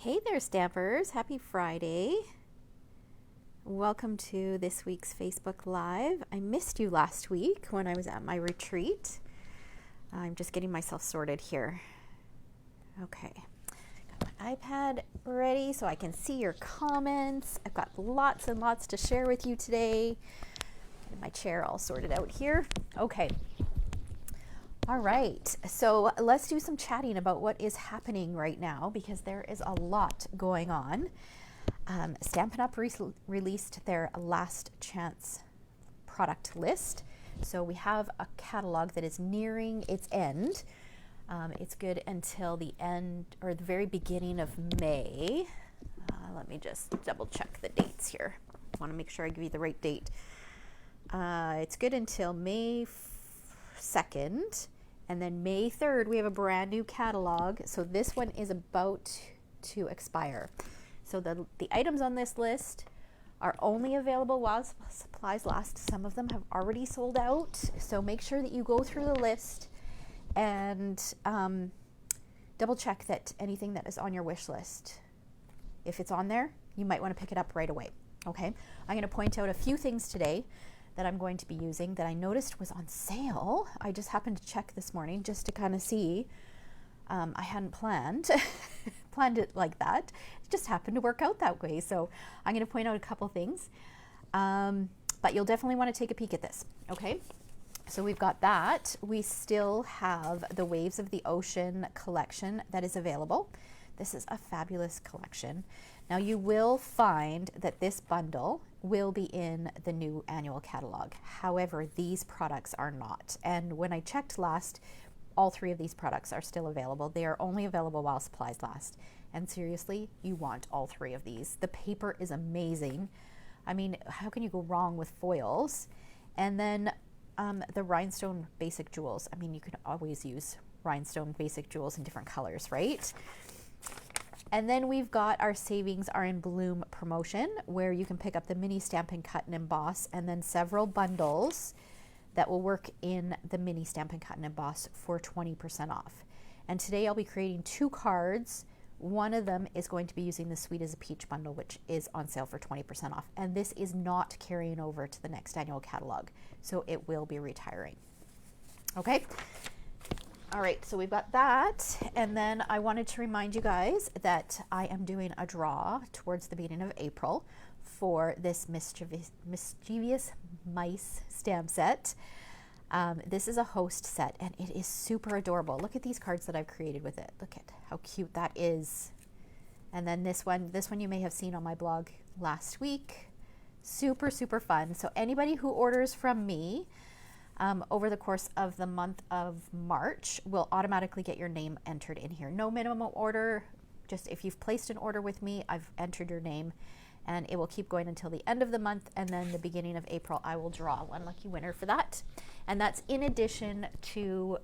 Hey there, Stampers. Happy Friday. Welcome to this week's Facebook Live. I missed you last week when I was at my retreat. I'm just getting myself sorted here. Okay. Got my iPad ready so I can see your comments. I've got lots and lots to share with you today. Get my chair all sorted out here. Okay. All right, so let's do some chatting about what is happening right now because there is a lot going on. Stampin' Up! Released their last chance product list. So we have a catalog that is nearing its end. It's good until the end or the very beginning of May. Let me just double check the dates here. I want to make sure I give you the right date. It's good until May 2nd. And then May 3rd, we have a brand new catalog. So this one is about to expire. So the items on this list are only available while supplies last. Some of them have already sold out. So make sure that you go through the list and double check that anything that is on your wish list, if it's on there, you might want to pick it up right away. Okay, I'm going to point out a few things today that I'm going to be using that I noticed was on sale. I just happened to check this morning just to kind of see. I hadn't planned it like that. It just happened to work out that way. So I'm going to point out a couple things, but you'll definitely want to take a peek at this. Okay, so we've got that. We still have the Waves of the Ocean collection that is available. This is a fabulous collection. Now you will find that this bundle will be in the new annual catalog. However, these products are not. And when I checked last, all three of these products are still available. They are only available while supplies last. And seriously, you want all three of these. The paper is amazing. I mean, how can you go wrong with foils? And then the rhinestone basic jewels. I mean, you can always use rhinestone basic jewels in different colors, right? And then we've got our Savings Are in Bloom promotion where you can pick up the mini Stampin' Cut and Emboss and then several bundles that will work in the mini Stampin' Cut and Emboss for 20% off. And today I'll be creating 2 cards. One of them is going to be using the Sweet as a Peach bundle, which is on sale for 20% off. And this is not carrying over to the next annual catalog, so it will be retiring. Okay. All right, so we've got that, and then I wanted to remind you guys that I am doing a draw towards the beginning of April for this Mischievous Mice stamp set. This is a host set, and it is super adorable. Look at these cards that I've created with it. Look at how cute that is. And then this one you may have seen on my blog last week. Super, super fun. So anybody who orders from me, over the course of the month of March, will automatically get your name entered in here. No minimum order, just if you've placed an order with me, I've entered your name, and it will keep going until the end of the month, and then the beginning of April, I will draw one lucky winner for that. And that's in addition to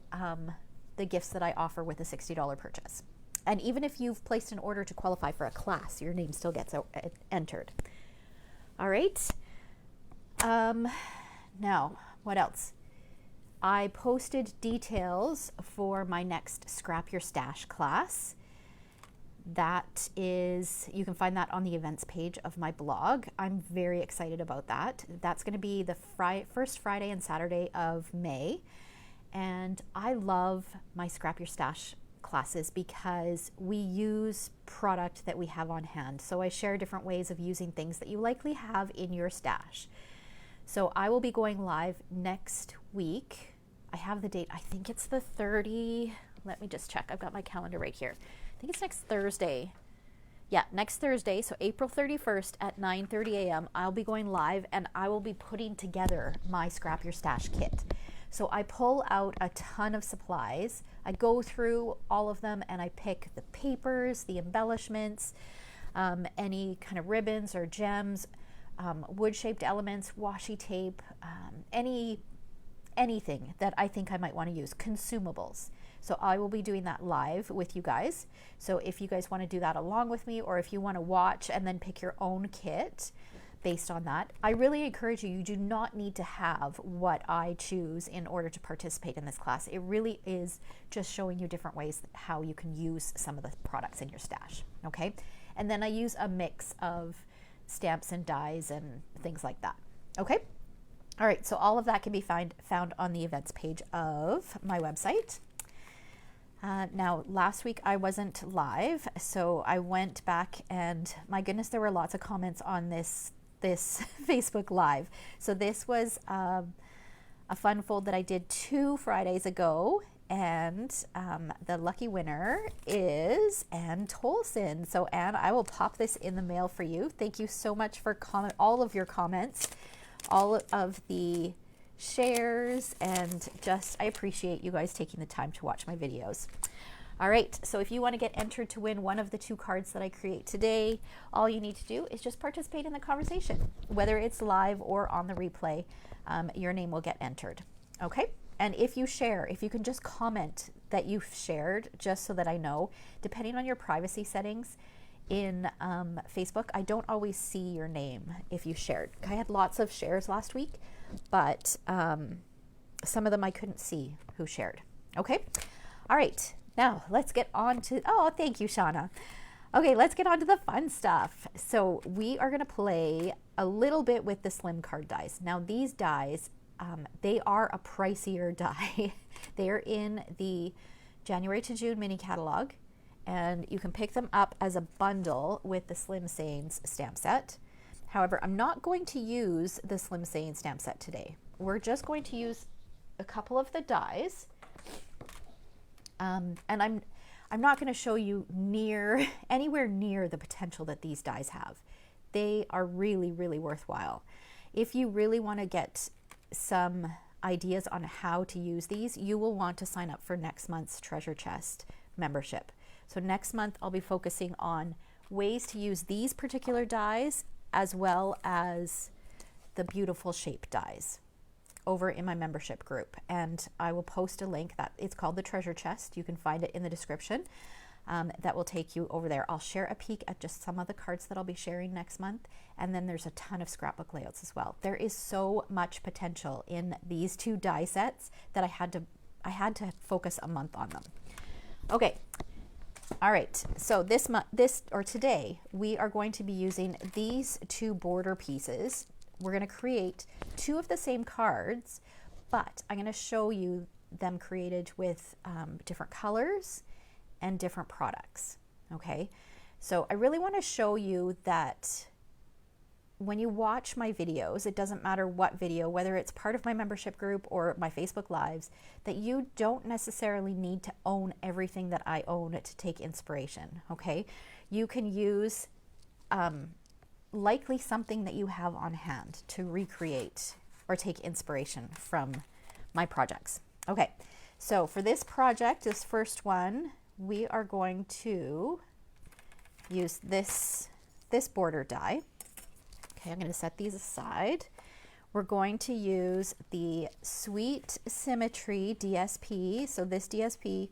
the gifts that I offer with a $60 purchase. And even if you've placed an order to qualify for a class, your name still gets entered. All right. Now, what else? I posted details for my next Scrap Your Stash class. That is, you can find that on the events page of my blog. I'm very excited about that. That's going to be the first Friday and Saturday of May. And I love my Scrap Your Stash classes because we use product that we have on hand. So I share different ways of using things that you likely have in your stash. So I will be going live next week. I have the date. I think it's the 30. Let me just check. I've got my calendar right here. I think it's next Thursday. Yeah, next Thursday. So April 31st at 9:30 a.m. I'll be going live and I will be putting together my Scrap Your Stash kit. So I pull out a ton of supplies. I go through all of them and I pick the papers, the embellishments, any kind of ribbons or gems, wood-shaped elements, washi tape, anything that I think I might want to use, consumables. So I will be doing that live with you guys. So if you guys want to do that along with me, or if you want to watch and then pick your own kit, based on that. I really encourage you, you do not need to have what I choose in order to participate in this class. It really is just showing you different ways how you can use some of the products in your stash, okay? And then I use a mix of stamps and dies and things like that, okay? All right, so all of that can be found on the events page of my website. Now, last week I wasn't live, so I went back and my goodness, there were lots of comments on this Facebook Live. So this was a fun fold that I did 2 Fridays ago, and the lucky winner is Ann Tolson. So Ann, I will pop this in the mail for you. Thank you so much for all of your comments, all of the shares, and just I appreciate you guys taking the time to watch my videos. All right, so if you want to get entered to win one of the 2 cards that I create today, all you need to do is just participate in the conversation. Whether it's live or on the replay, your name will get entered, okay? And if you share, if you can just comment that you've shared, just so that I know, depending on your privacy settings in Facebook, I don't always see your name if you shared. I had lots of shares last week, but some of them I couldn't see who shared, okay? All right. Now, let's get on to, oh, thank you, Shauna. Okay, let's get on to the fun stuff. So we are going to play a little bit with the slim card dies. Now, these dies, they are a pricier die. They are in the January to June mini catalog, and you can pick them up as a bundle with the Slim Sayings stamp set. However, I'm not going to use the Slim Sayings stamp set today. We're just going to use a couple of the dies. And I'm not going to show you anywhere near the potential that these dies have. They are really, really worthwhile. If you really want to get some ideas on how to use these, you will want to sign up for next month's Treasure Chest membership. So next month, I'll be focusing on ways to use these particular dies as well as the beautiful shape dies over in my membership group, and I will post a link that it's called the Treasure Chest. You can find it in the description. That will take you over there. I'll share a peek at just some of the cards that I'll be sharing next month, and then there's a ton of scrapbook layouts as well. There is so much potential in these 2 die sets that I had to focus a month on them. Okay. All right, so today we are going to be using these 2 border pieces. We're going to create 2 of the same cards, but I'm going to show you them created with different colors and different products, okay? So I really want to show you that when you watch my videos, it doesn't matter what video, whether it's part of my membership group or my Facebook Lives, that you don't necessarily need to own everything that I own to take inspiration, okay? You can use likely something that you have on hand to recreate or take inspiration from my projects. Okay, so for this project, this first one, we are going to use this border die. Okay, I'm going to set these aside. We're going to use the Sweet Symmetry Dsp. So this DSP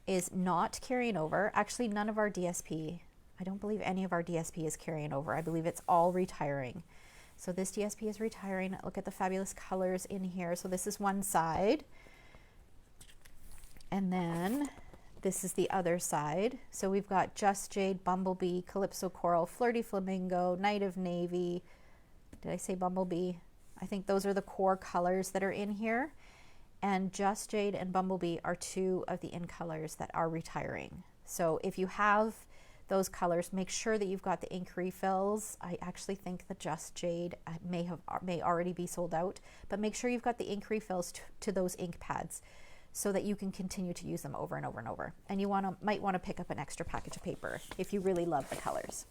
is not carrying over. Actually, none of our DSP, I don't believe any of our DSP is carrying over. I believe it's all retiring. So this DSP is retiring. Look at the fabulous colors in here. So this is one side. And then this is the other side. So we've got Just Jade, Bumblebee, Calypso Coral, Flirty Flamingo, Night of Navy. Did I say Bumblebee? I think those are the core colors that are in here. And Just Jade and Bumblebee are 2 of the in colors that are retiring. So if you have those colors, make sure that you've got the ink refills. I actually think the Just Jade may already be sold out, but make sure you've got the ink refills to those ink pads so that you can continue to use them over and over and over. And you might want to pick up an extra package of paper if you really love the colors.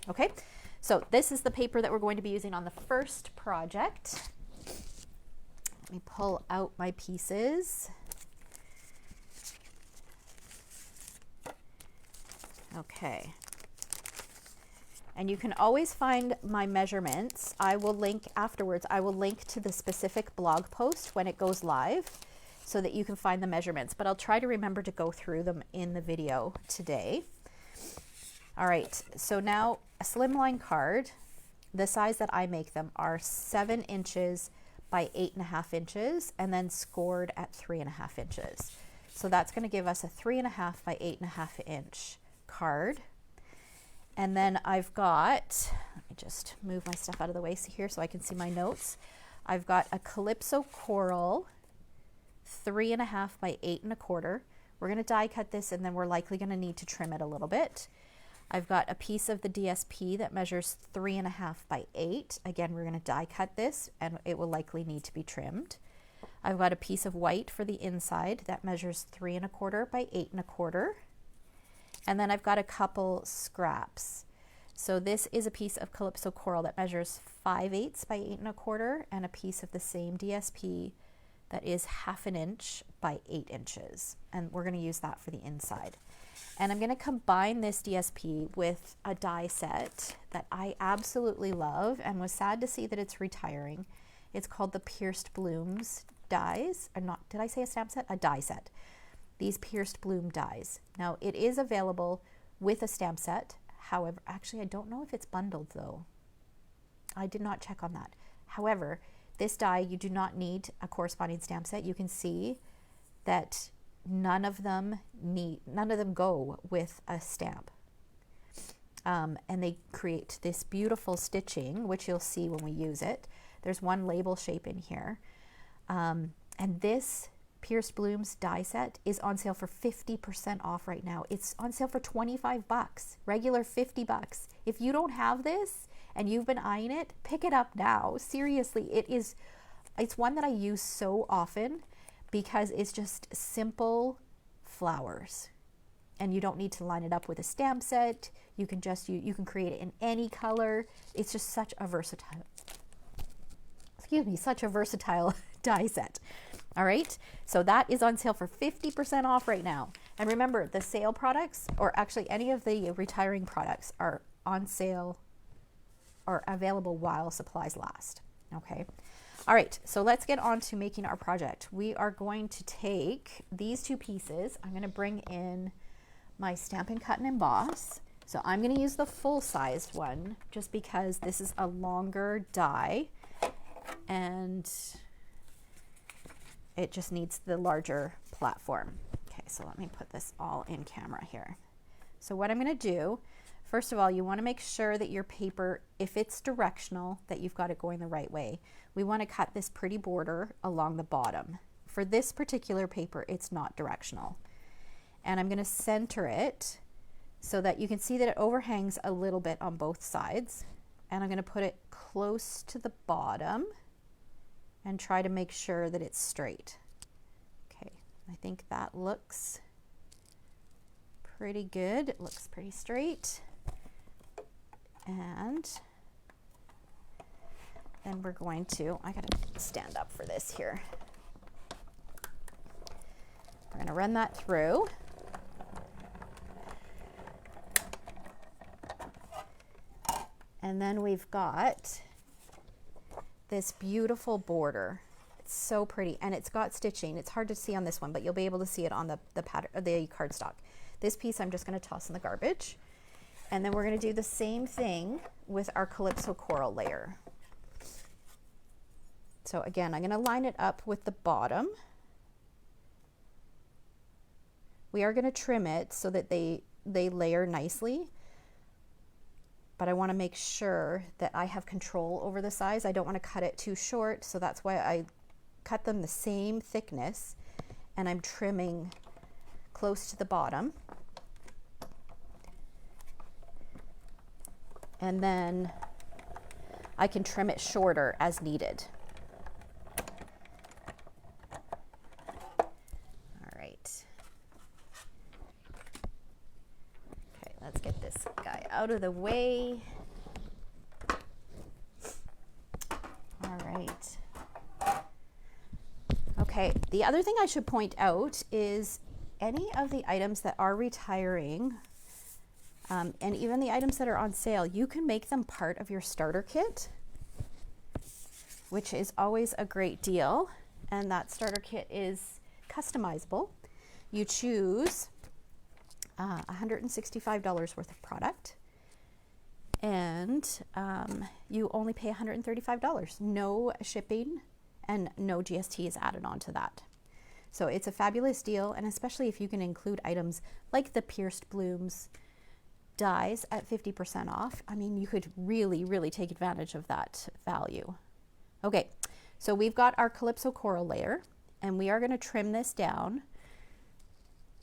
Okay, so this is the paper that we're going to be using on the first project. Let me pull out my pieces. Okay. And you can always find my measurements. I will link afterwards. I will link to the specific blog post when it goes live so that you can find the measurements, but I'll try to remember to go through them in the video today. All right, so now a slimline card. the size that I make them are 7 inches by 8.5 inches, and then scored at 3.5 inches. So that's going to give us a 3.5 by 8.5 inch card. And then I've got, let me just move my stuff out of the way here so I can see my notes. I've got a Calypso Coral 3.5 by 8.25. We're going to die cut this, and then we're likely going to need to trim it a little bit. I've got a piece of the DSP that measures 3.5 by 8. Again, we're going to die cut this, and it will likely need to be trimmed. I've got a piece of white for the inside that measures 3.25 by 8.25. And then I've got a couple scraps. So this is a piece of Calypso Coral that measures 5/8 by 8.25, and a piece of the same DSP that is 1/2 inch by 8 inches. And we're going to use that for the inside. And I'm going to combine this DSP with a die set that I absolutely love and was sad to see that it's retiring. It's called the Pierced Blooms dies. Or not, did I say a stamp set? A die set. These Pierced Bloom dies. Now it is available with a stamp set. However, actually I don't know if it's bundled though. I did not check on that. However, this die, you do not need a corresponding stamp set. You can see that none of them go with a stamp. And they create this beautiful stitching, which you'll see when we use it. There's one label shape in here. And this Pierced Blooms die set is on sale for 50% off right now. It's on sale for 25 bucks, regular 50 bucks. If you don't have this and you've been eyeing it, pick it up now. Seriously, it's one that I use so often because it's just simple flowers, and you don't need to line it up with a stamp set. You can just you can create it in any color. It's just such a versatile, such a versatile die set. All right, so that is on sale for 50% off right now. And remember, the sale products, or actually any of the retiring products, are on sale or available while supplies last. Okay. All right, so let's get on to making our project. We are going to take these two pieces. I'm going to bring in my Stampin' Cut and Emboss. So I'm going to use the full-sized one just because this is a longer die and it just needs the larger platform. Okay, so let me put this all in camera here. So what I'm going to do, first of all, you want to make sure that your paper, if it's directional, that you've got it going the right way. We want to cut this pretty border along the bottom. For this particular paper, it's not directional. And I'm going to center it so that you can see that it overhangs a little bit on both sides. And I'm going to put it close to the bottom and try to make sure that it's straight. Okay, I think that looks pretty good. It looks pretty straight. And then we're going to, I gotta stand up for this here. We're gonna run that through. And then we've got this beautiful border. It's so pretty, and it's got stitching. It's hard to see on this one, but you'll be able to see it on the pattern, the cardstock. This piece I'm just gonna toss in the garbage. And then we're gonna do the same thing with our Calypso Coral layer. So again, I'm going to line it up with the bottom. We are going to trim it so that they layer nicely, but I want to make sure that I have control over the size. I don't want to cut it too short, so that's why I cut them the same thickness, and I'm trimming close to the bottom. And then I can trim it shorter as needed. Let's get this guy out of the way. All right. Okay, the other thing I should point out is any of the items that are retiring, and even the items that are on sale, you can make them part of your starter kit, which is always a great deal. And that starter kit is customizable. You choose $165 worth of product, and you only pay $135. No shipping and no GST is added onto that. So it's a fabulous deal, and especially if you can include items like the pierced blooms dies at 50% off. I mean, you could really, really take advantage of that value. Okay, so we've got our Calypso coral layer, and we are going to trim this down,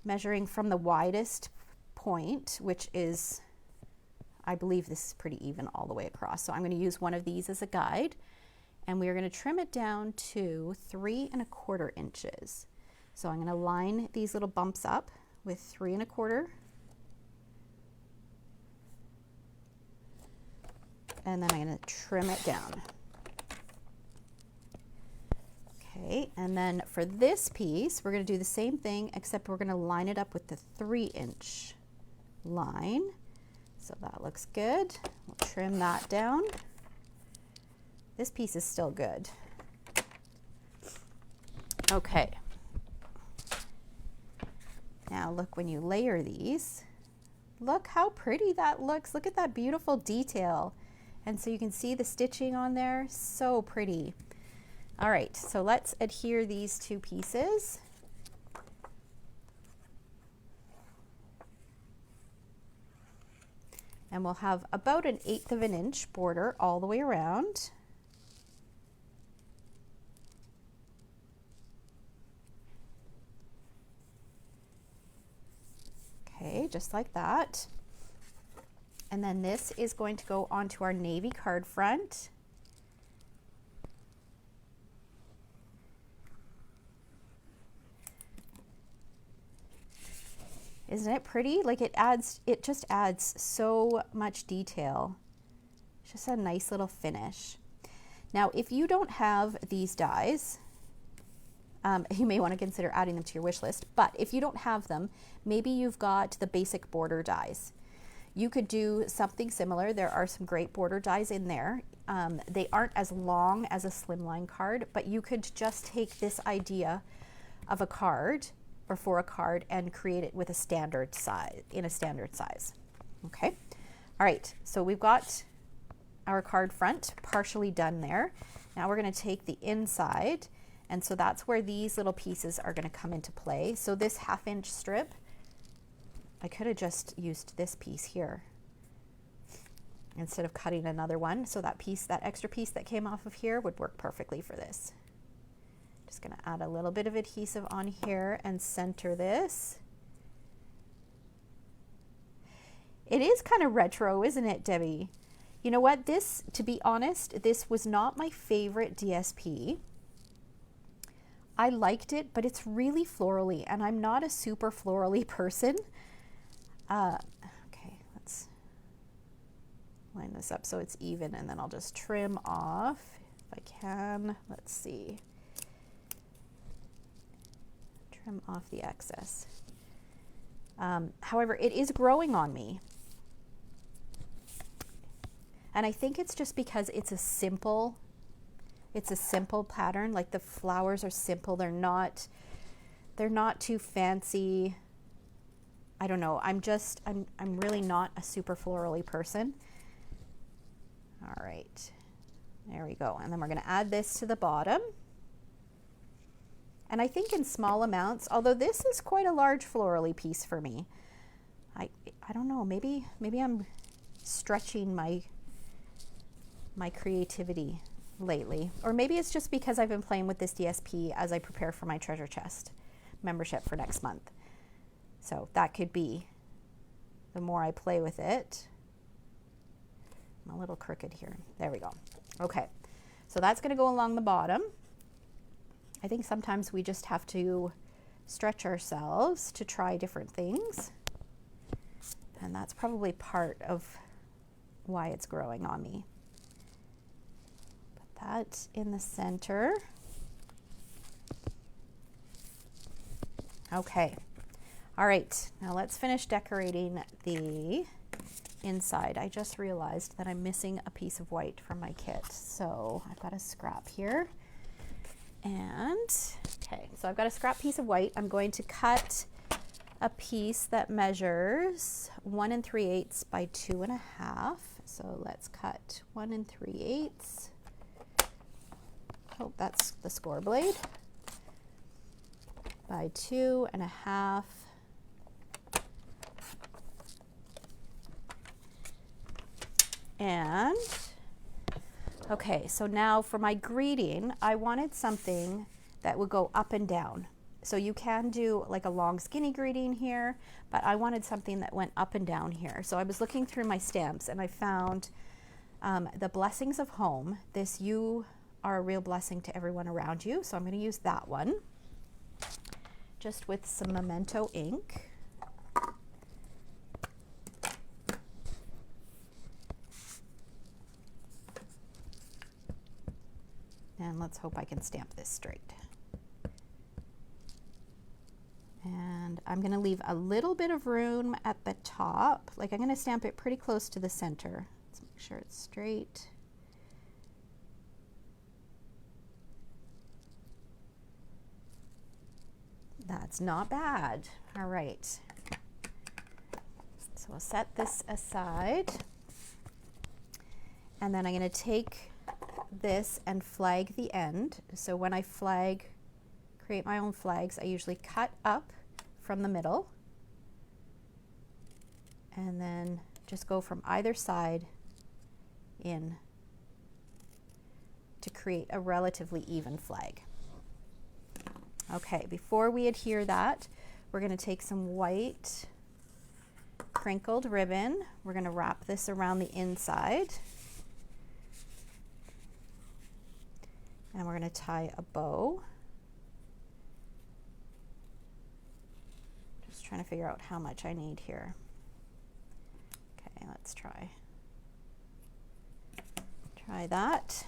measuring from the widest point, which is, I believe this is pretty even all the way across. So I'm going to use one of these as a guide, and we are going to trim it down to 3 1/4 inches. So I'm going to line these little bumps up with 3 1/4, and then I'm going to trim it down. Okay, and then for this piece, we're going to do the same thing, except we're going to line it up with the 3-inch line. So that looks good. We'll trim that down. This piece is still good. Okay. Now look, when you layer these, look how pretty that looks. Look at that beautiful detail. And so you can see the stitching on there, so pretty. All right, so let's adhere these two pieces. And we'll have about 1/8 of an inch border all the way around. Okay, just like that. And then this is going to go onto our navy card front. Isn't it pretty? Like it just adds so much detail. It's just a nice little finish. Now, if you don't have these dies, you may want to consider adding them to your wish list, but if you don't have them, maybe you've got the basic border dies. You could do something similar. There are some great border dies in there. They aren't as long as a slimline card, but you could just take this idea of a card or for a card and create it with a standard size, in a standard size. Okay. All right. So we've got our card front partially done there. Now we're going to take the inside, and so that's where these little pieces are going to come into play. So this 1/2 inch strip, I could have just used this piece here instead of cutting another one. So that piece, that extra piece that came off of here would work perfectly for this. Just going to add a little bit of adhesive on here and center this. It is kind of retro, isn't it, Debbie? You know what? This, to be honest, this was not my favorite DSP. I liked it, but it's really florally, and I'm not a super florally person. Okay, let's line this up so it's even, and then I'll just trim off if I can. Let's see. Trim off the excess. However, it is growing on me. And I think it's just because it's a simple pattern. Like the flowers are simple. They're not too fancy. I don't know. I'm really not a super florally person. All right, there we go. And then we're going to add this to the bottom. And I think in small amounts, although this is quite a large florally piece for me. I don't know, maybe I'm stretching my creativity lately. Or maybe it's just because I've been playing with this DSP as I prepare for my treasure chest membership for next month. So that could be. The more I play with it. I'm a little crooked here. There we go. Okay, so that's going to go along the bottom. I think sometimes we just have to stretch ourselves to try different things. And that's probably part of why it's growing on me. Put that in the center. Okay. All right. Now let's finish decorating the inside. I just realized that I'm missing a piece of white from my kit. So I've got a scrap here. And, okay, so I've got a scrap piece of white. I'm going to cut a piece that measures 1 3/8 by 2 1/2, So let's cut 1 3/8. Oh, that's the score blade. By 2 1/2. And okay, so now for my greeting, I wanted something that would go up and down. So you can do like a long skinny greeting here, but I wanted something that went up and down here. So I was looking through my stamps and I found the Blessings of Home. This "You are a real blessing to everyone around you." So I'm going to use that one just with some Memento ink. And let's hope I can stamp this straight. And I'm going to leave a little bit of room at the top. Like I'm going to stamp it pretty close to the center. Let's make sure it's straight. That's not bad. All right. So I'll set this aside. And then I'm going to take this and flag the end. So when I create my own flags, I usually cut up from the middle and then just go from either side in to create a relatively even flag. Okay, before we adhere that, we're going to take some white crinkled ribbon. We're going to wrap this around the inside. And we're going to tie a bow. Just trying to figure out how much I need here. Okay, let's try that.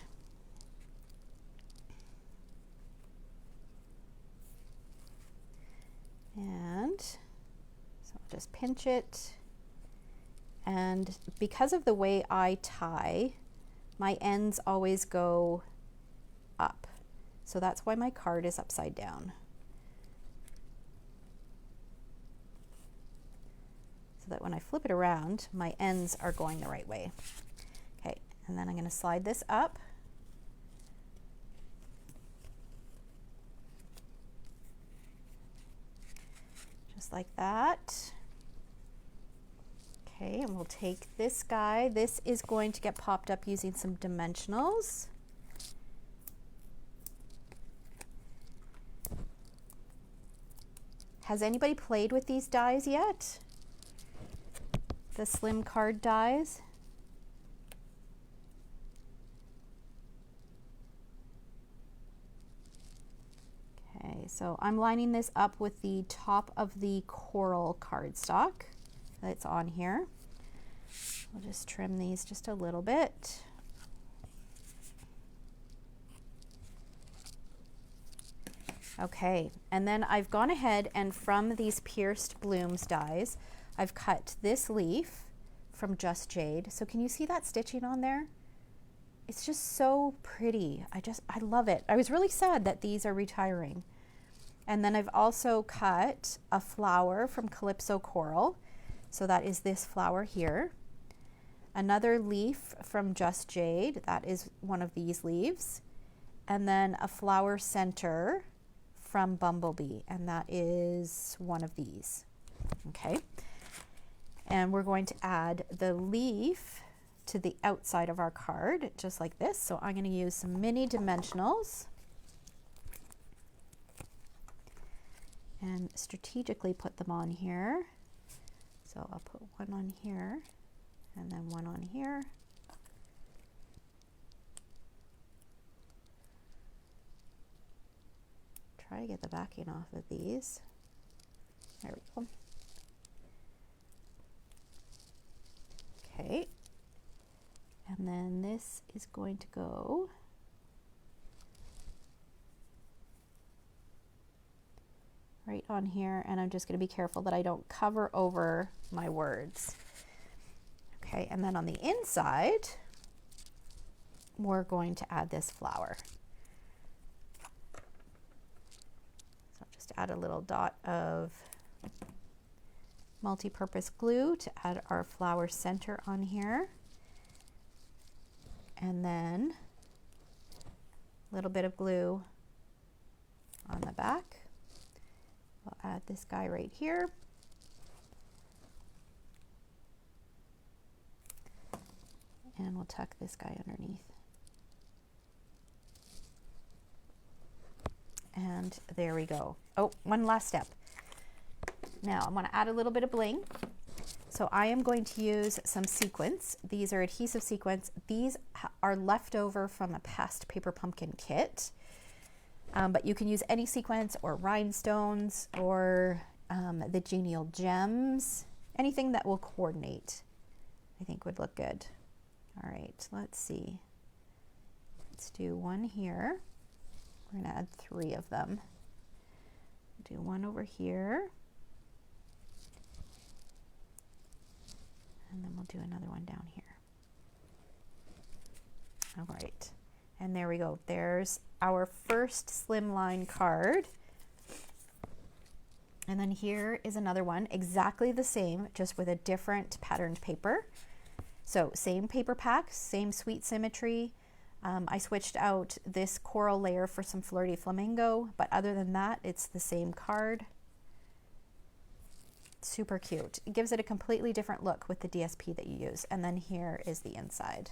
And so I'll just pinch it. And because of the way I tie, my ends always go up. So that's why my card is upside down. So that when I flip it around, my ends are going the right way. Okay, and then I'm going to slide this up. Just like that. Okay, and we'll take this guy. This is going to get popped up using some dimensionals. Has anybody played with these dies yet? The slim card dies? Okay, so I'm lining this up with the top of the coral cardstock that's on here. I'll just trim these just a little bit. Okay, and then I've gone ahead and from these Pierced Blooms dies, I've cut this leaf from Just Jade. So can you see that stitching on there? It's just so pretty. I love it. I was really sad that these are retiring. And then I've also cut a flower from Calypso Coral. So that is this flower here. Another leaf from Just Jade. That is one of these leaves. And then a flower center from Bumblebee, and that is one of these. Okay, and we're going to add the leaf to the outside of our card just like this. So I'm going to use some mini dimensionals and strategically put them on here. So I'll put one on here and then one on here. Try to get the backing off of these. There we go. Okay. And then this is going to go right on here, and I'm just going to be careful that I don't cover over my words. Okay, and then on the inside, we're going to add this flower. Add a little dot of multi-purpose glue to add our flower center on here. And then a little bit of glue on the back. We'll add this guy right here. And we'll tuck this guy underneath. And there we go. Oh, one last step. Now I'm going to add a little bit of bling. So I am going to use some sequins. These are adhesive sequins. These are left over from a past paper pumpkin kit. But you can use any sequins or rhinestones or the genial gems. Anything that will coordinate, I think would look good. All right, let's see. Let's do one here. We're going to add 3 of them. Do one over here. And then we'll do another one down here. All right, and there we go. There's our first Slimline card. And then here is another one, exactly the same, just with a different patterned paper. So same paper pack, same sweet symmetry. I switched out this coral layer for some Flirty Flamingo, but other than that, it's the same card. Super cute. It gives it a completely different look with the DSP that you use. And then here is the inside.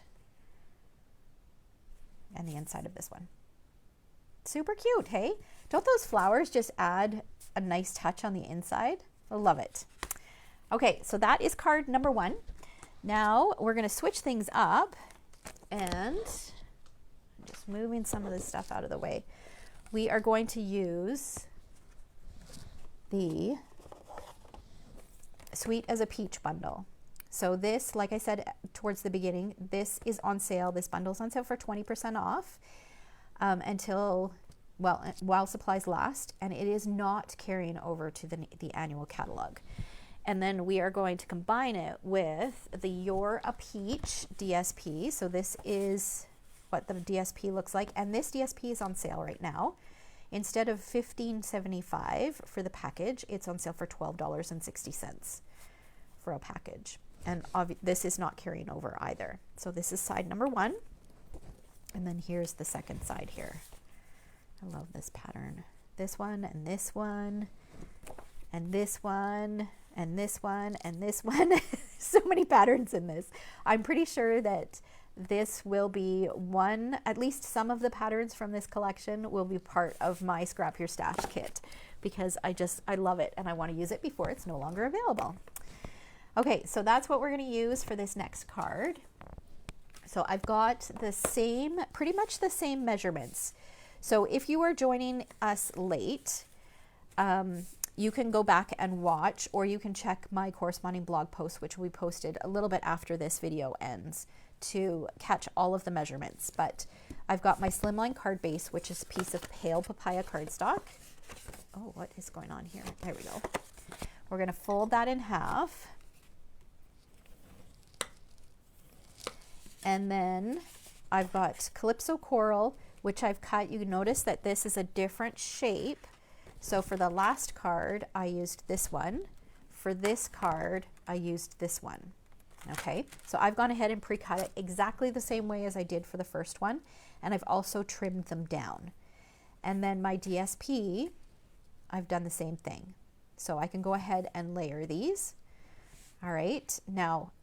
And the inside of this one. Super cute, hey? Don't those flowers just add a nice touch on the inside? I love it. Okay, so that is card number 1. Now we're going to switch things up, and I'm just moving some of this stuff out of the way. We are going to use the Sweet as a Peach bundle. So this, like I said towards the beginning, this is on sale. This bundle's on sale for 20% off until, well, while supplies last, and it is not carrying over to the annual catalog. And then we are going to combine it with the You're a Peach DSP. So this is what the DSP looks like. And this DSP is on sale right now. Instead of $15.75 for the package, it's on sale for $12.60 for a package. And this is not carrying over either. So this is side number 1. And then here's the second side here. I love this pattern. This one and this one and this one and this one and this one. So many patterns in this. I'm pretty sure that this will be one, at least some of the patterns from this collection will be part of my Scrap Your Stash kit, because I love it and I want to use it before it's no longer available. Okay, so that's what we're going to use for this next card. So I've got the same, pretty much the same measurements. So if you are joining us late, you can go back and watch, or you can check my corresponding blog post, which we posted a little bit after this video ends, to catch all of the measurements. But I've got my Slimline card base, which is a piece of pale papaya cardstock. Oh, what is going on here? There we go. We're going to fold that in half. And then I've got Calypso Coral, which I've cut. You notice that this is a different shape. So for the last card, I used this one. For this card, I used this one. Okay, so I've gone ahead and pre-cut it exactly the same way as I did for the first one. And I've also trimmed them down. And then my DSP, I've done the same thing. So I can go ahead and layer these. All right, now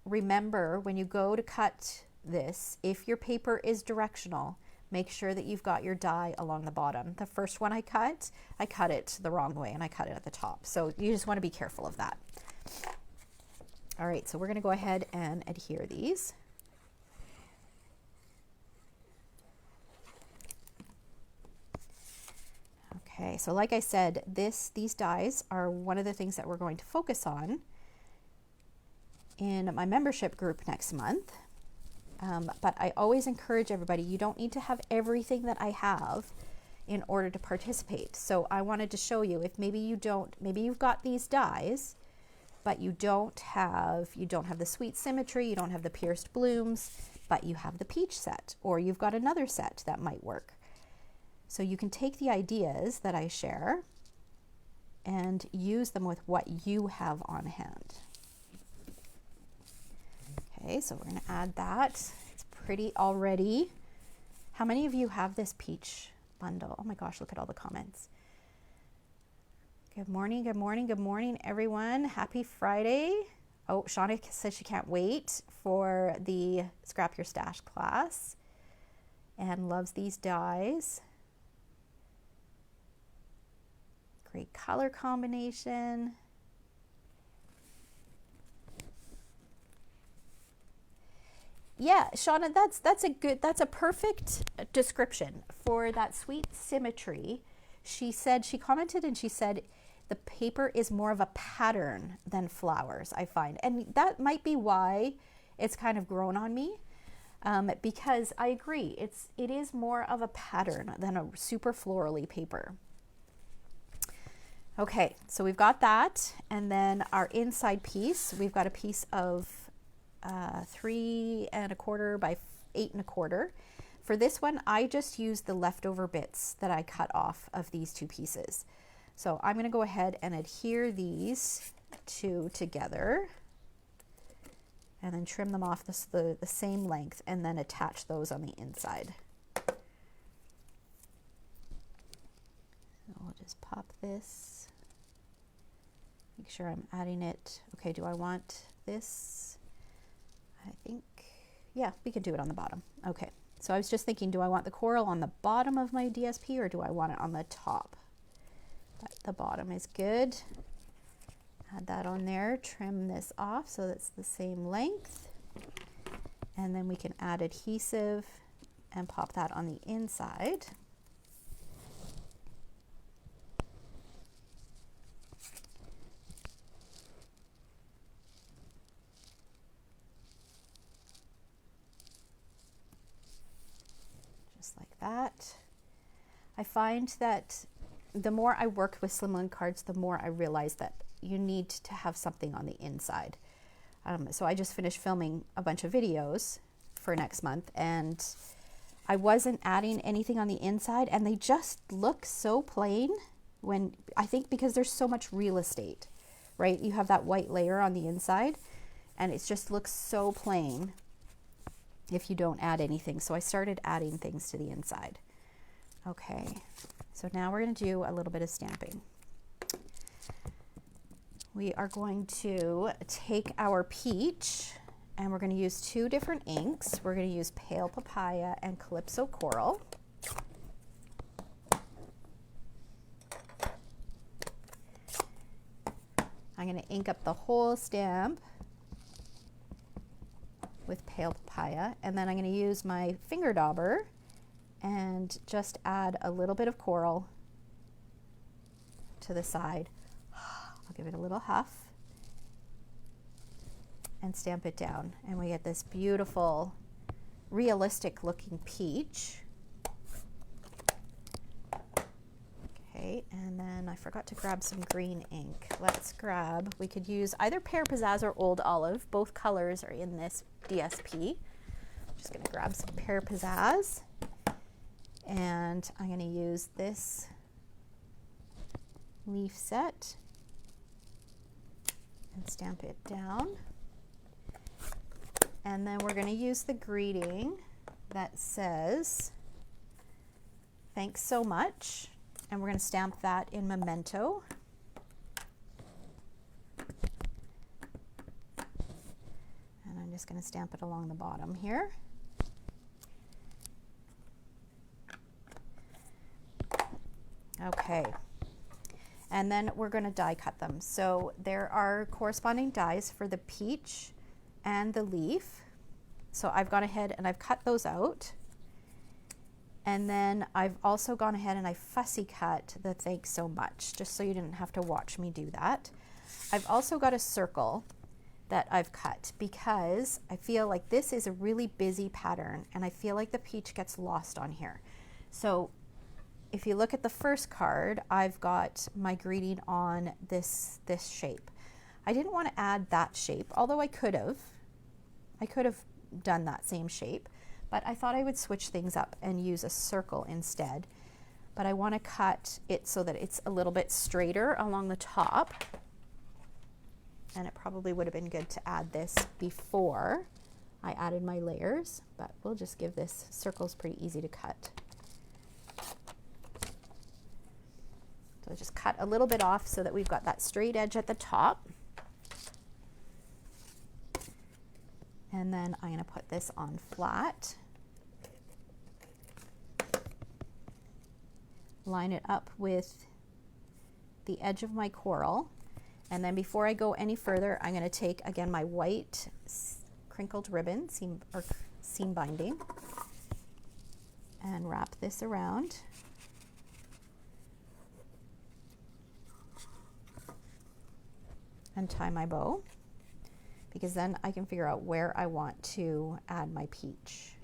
remember, when you go to cut this, if your paper is directional, make sure that you've got your die along the bottom. The first one I cut it the wrong way and I cut it at the top. So you just want to be careful of that. All right, so we're going to go ahead and adhere these. Okay, so like I said, these dies are one of the things that we're going to focus on in my membership group next month. But I always encourage everybody, you don't need to have everything that I have in order to participate. So I wanted to show you, if maybe you've got these dies, but you don't have the Sweet Symmetry, you don't have the Pierced Blooms, but you have the Peach set, or you've got another set that might work. So you can take the ideas that I share and use them with what you have on hand. Okay, so we're going to add that. It's pretty already. How many of you have this peach bundle? Oh my gosh, look at all the comments. Good morning, good morning, good morning, everyone. Happy Friday. Oh, Shauna says she can't wait for the Scrap Your Stash class and loves these dies. Great color combination. Yeah, Shauna, that's a perfect description for that sweet symmetry. She commented and she said the paper is more of a pattern than flowers, I find. And that might be why it's kind of grown on me, because I agree, it is more of a pattern than a super florally paper. Okay, so we've got that, and then our inside piece, we've got a piece of 3 1/4 by 8 1/4. For this one, I just used the leftover bits that I cut off of these two pieces. So I'm going to go ahead and adhere these two together and then trim them off the same length and then attach those on the inside. So we'll just pop this, make sure I'm adding it. Okay, do I want this? I think, yeah, we can do it on the bottom. Okay, so I was just thinking, do I want the coral on the bottom of my DSP or do I want it on the top? But the bottom is good. Add that on there, trim this off so that's the same length. And then we can add adhesive and pop that on the inside. Just like that. I find that the more I work with Slimline cards, the more I realize that you need to have something on the inside. So I just finished filming a bunch of videos for next month and I wasn't adding anything on the inside and they just look so plain when, I think because there's so much real estate, right? You have that white layer on the inside and it just looks so plain if you don't add anything. So I started adding things to the inside. Okay, so now we're going to do a little bit of stamping. We are going to take our peach and we're going to use 2 different inks. We're going to use Pale Papaya and Calypso Coral. I'm going to ink up the whole stamp with Pale Papaya, and then I'm going to use my finger dauber and just add a little bit of coral to the side. I'll give it a little huff and stamp it down, and we get this beautiful realistic looking peach. Okay, and then I forgot to grab some green ink. Let's grab, we could use either Pear Pizzazz or Old Olive. Both colors are in this DSP. I'm just going to grab some Pear Pizzazz and I'm going to use this leaf set and stamp it down. And then we're going to use the greeting that says, "Thanks so much." And we're going to stamp that in Memento. And I'm just going to stamp it along the bottom here. Okay. And then we're going to die cut them. So there are corresponding dies for the peach and the leaf. So I've gone ahead and I've cut those out. And then I've also gone ahead and I fussy cut the "Thanks so much," just so you didn't have to watch me do that. I've also got a circle that I've cut because I feel like this is a really busy pattern and I feel like the peach gets lost on here. So if you look at the first card, I've got my greeting on this shape. I didn't want to add that shape, although I could have done that same shape, but I thought I would switch things up and use a circle instead. But I want to cut it so that it's a little bit straighter along the top, and it probably would have been good to add this before I added my layers, but we'll just give this circles pretty easy to cut. So just cut a little bit off so that we've got that straight edge at the top. And then I'm going to put this on flat. Line it up with the edge of my coral. And then before I go any further, I'm going to take again my white crinkled ribbon, seam binding, and wrap this around. And tie my bow, because then I can figure out where I want to add my peach.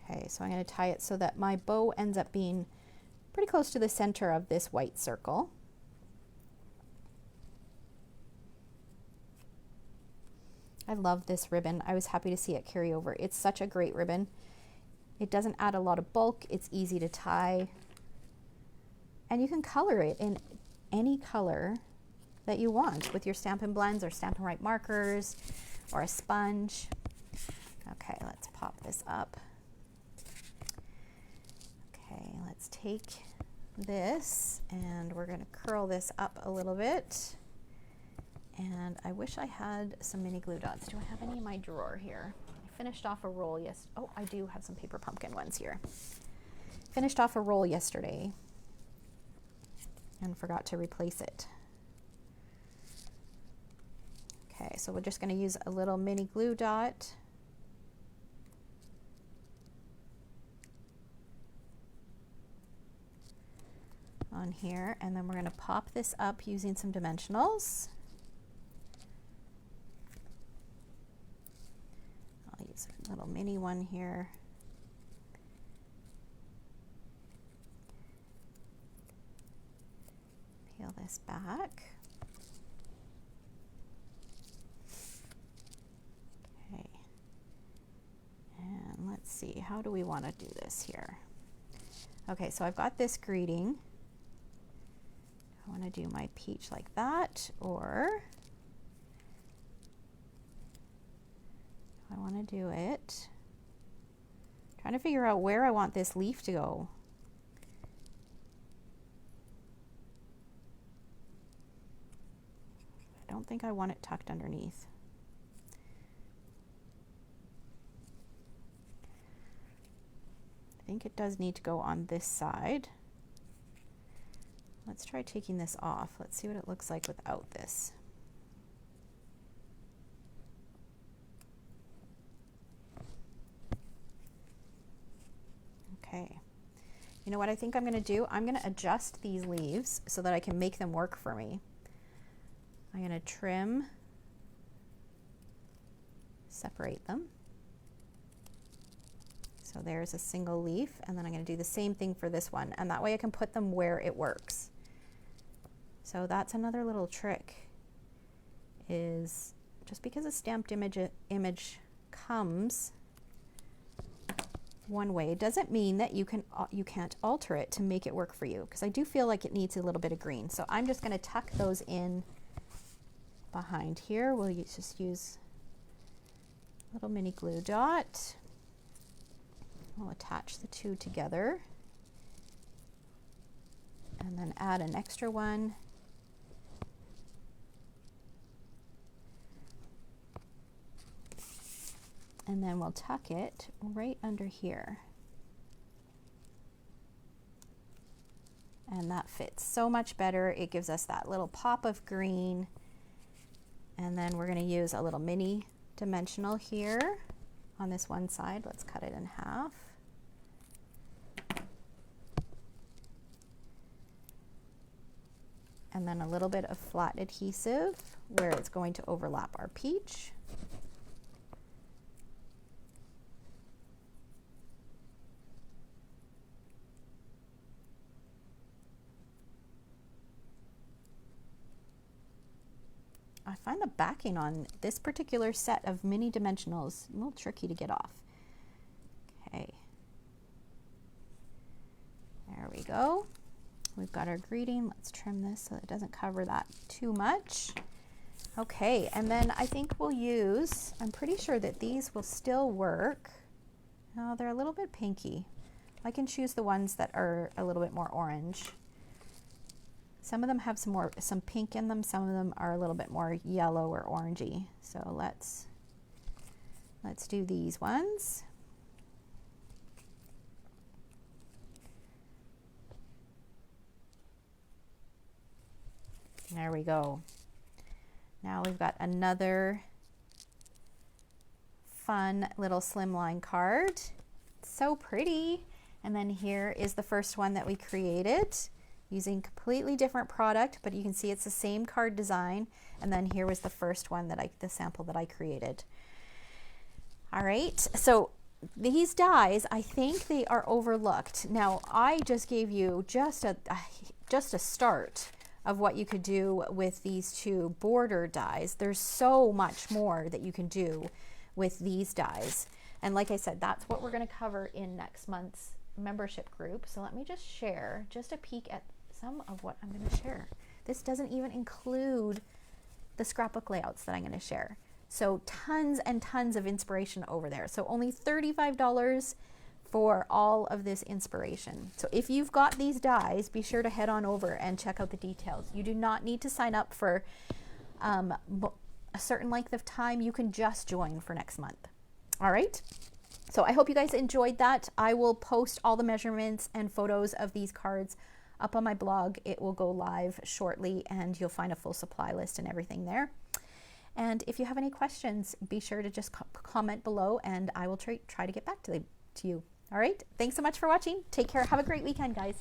Okay, so I'm going to tie it so that my bow ends up being pretty close to the center of this white circle. I love this ribbon. I was happy to see it carry over. It's such a great ribbon. It doesn't add a lot of bulk. It's easy to tie. And you can color it in any color that you want with your Stampin' Blends or Stampin' Write markers or a sponge. Okay, let's pop this up. Okay, let's take this and we're going to curl this up a little bit. And I wish I had some mini glue dots. Do I have any in my drawer here? I finished off a roll Oh, I do have some paper pumpkin ones here. Finished off a roll yesterday and forgot to replace it. Okay, so we're just going to use a little mini glue dot. On here, and then we're going to pop this up using some dimensionals. I'll use a little mini one here. Peel this back. Okay. And let's see, how do we want to do this here? Okay, so I've got this greeting. I want to do my peach like that, or I want to do it. Trying to figure out where I want this leaf to go. I don't think I want it tucked underneath. I think it does need to go on this side. Let's try taking this off. Let's see what it looks like without this. Okay. You know what I think I'm going to do? I'm going to adjust these leaves so that I can make them work for me. I'm going to trim, separate them. So there's a single leaf, and then I'm going to do the same thing for this one, and that way I can put them where it works. So that's another little trick, is just because a stamped image comes one way doesn't mean that you can't alter it to make it work for you, because I do feel like it needs a little bit of green. So I'm just going to tuck those in behind here. We'll just use a little mini glue dot. We'll attach the two together and then add an extra one. And then we'll tuck it right under here. And that fits so much better. It gives us that little pop of green. And then we're going to use a little mini dimensional here on this one side. Let's cut it in half. And then a little bit of flat adhesive where it's going to overlap our peach. I find the backing on this particular set of mini dimensionals a little tricky to get off. Okay. go. We've got our greeting. Let's trim this so it doesn't cover that too much. Okay, and then I think we'll use, I'm pretty sure that these will still work. Oh, they're a little bit pinky. I can choose the ones that are a little bit more orange. Some of them have some pink in them. Some of them are a little bit more yellow or orangey. So let's do these ones. There we go. Now we've got another fun little slimline card. It's so pretty. And then here is the first one that we created using completely different product, but you can see it's the same card design. And then here was the first one that the sample that I created. All right, so these dies, I think they are overlooked. Now I just gave you just a start of what you could do with these two border dies. There's so much more that you can do with these dies. And like I said, that's what we're gonna cover in next month's membership group. So let me just share just a peek at some of what I'm gonna share. This doesn't even include the scrapbook layouts that I'm gonna share. So tons and tons of inspiration over there. So only $35 for all of this inspiration. So if you've got these dies, be sure to head on over and check out the details. You do not need to sign up for a certain length of time. You can just join for next month. All right. So I hope you guys enjoyed that. I will post all the measurements and photos of these cards up on my blog. It will go live shortly and you'll find a full supply list and everything there. And if you have any questions, be sure to just comment below and I will try to get back to you. All right. Thanks so much for watching. Take care. Have a great weekend, guys.